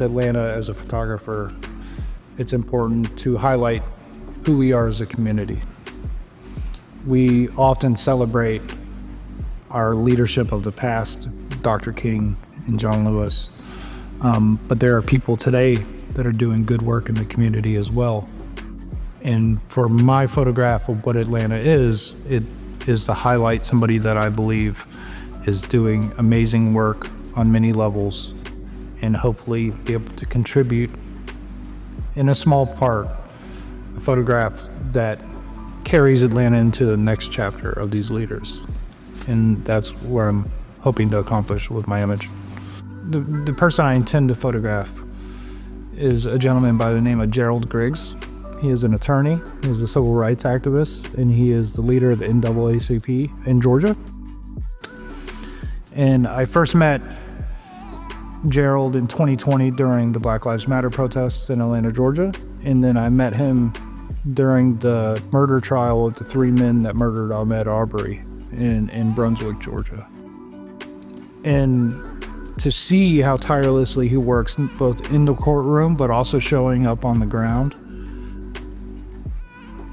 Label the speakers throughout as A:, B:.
A: Atlanta as a photographer, it's important to highlight who we are as a community. We often celebrate our leadership of the past, Dr. King and John Lewis, but there are people today that are doing good work in the community as well. And for my photograph of what Atlanta is, it is to highlight somebody that I believe is doing amazing work on many levels and hopefully be able to contribute in a small part, a photograph that carries Atlanta into the next chapter of these leaders. And that's where I'm hoping to accomplish with my image. The person I intend to photograph is a gentleman by the name of Gerald Griggs. He is an attorney, he is a civil rights activist, and he is the leader of the NAACP in Georgia. And I first met Gerald in 2020 during the Black Lives Matter protests in Atlanta, Georgia. And then I met him during the murder trial of the 3 men that murdered Ahmaud Arbery in Brunswick, Georgia. And to see how tirelessly he works both in the courtroom but also showing up on the ground,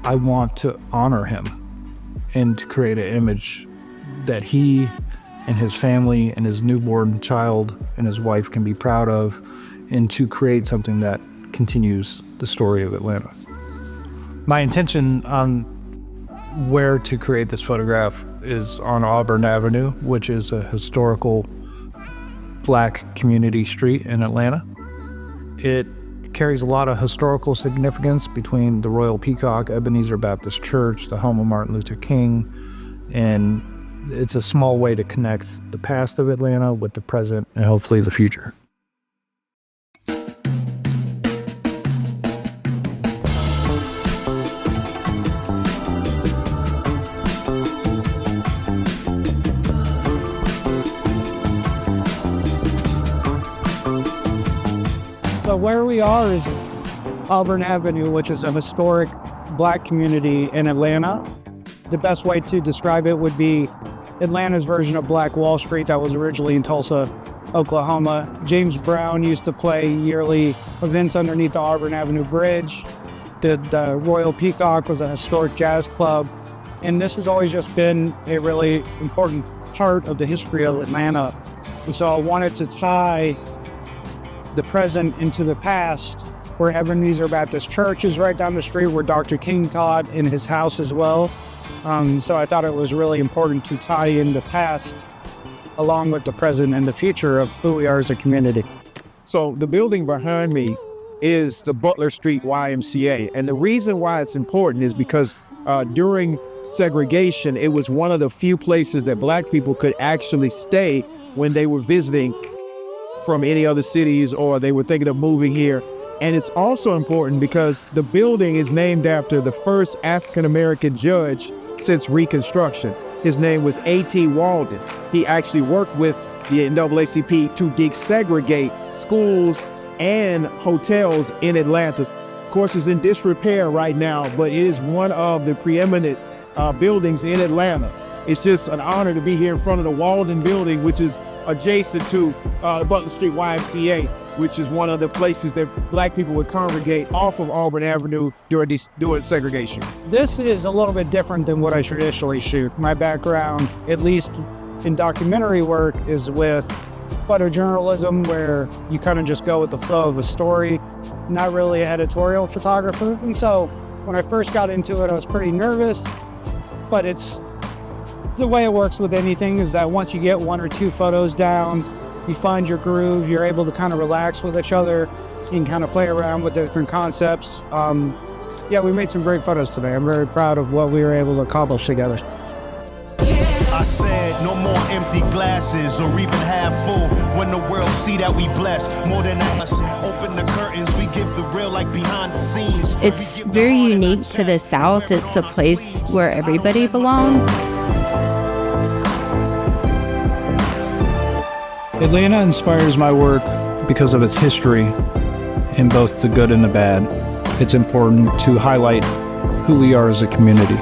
A: I want to honor him and to create an image that he and his family and his newborn child and his wife can be proud of, and to create something that continues the story of Atlanta. My intention on where to create this photograph is on Auburn Avenue, which is a historical Black community street in Atlanta. It carries a lot of historical significance between the Royal Peacock, Ebenezer Baptist Church, the home of Martin Luther King, and it's a small way to connect the past of Atlanta with the present and hopefully the future. So where we are is Auburn Avenue, which is a historic Black community in Atlanta. The best way to describe it would be Atlanta's version of Black Wall Street that was originally in Tulsa, Oklahoma. James Brown used to play yearly events underneath the Auburn Avenue Bridge. The Royal Peacock was a historic jazz club. And this has always just been a really important part of the history of Atlanta. And so I wanted to tie the present into the past, where Ebenezer Baptist Church is right down the street, where Dr. King taught in his house as well. So I thought it was really important to tie in the past along with the present and the future of who we are as a community.
B: So the building behind me is the Butler Street YMCA. And the reason why it's important is because during segregation, it was one of the few places that Black people could actually stay when they were visiting from any other cities or they were thinking of moving here. And it's also important because the building is named after the first African-American judge since Reconstruction. His name was A.T. Walden. He actually worked with the NAACP to desegregate schools and hotels in Atlanta. Of course, it's in disrepair right now, but it is one of the preeminent buildings in Atlanta. It's just an honor to be here in front of the Walden building, which is adjacent to the Butler Street YMCA, which is one of the places that Black people would congregate off of Auburn Avenue during segregation.
A: This is a little bit different than what I traditionally shoot. My background, at least in documentary work, is with photojournalism, where you kind of just go with the flow of a story, not really an editorial photographer. And so when I first got into it, I was pretty nervous, but it's the way it works with anything is that once you get 1 or 2 photos down, you find your groove, you're able to kind of relax with each other, you can kind of play around with different concepts. Yeah, we made some great photos today. I'm very proud of what we were able to accomplish together.
C: I said no more empty glasses or even half full when the world see that we blessed more than us. Open the curtains, we give the real like behind the scenes.
D: It's very unique to the South. It's a place where everybody belongs.
A: Atlanta inspires my work because of its history, in both the good and the bad. It's important to highlight who we are as a community.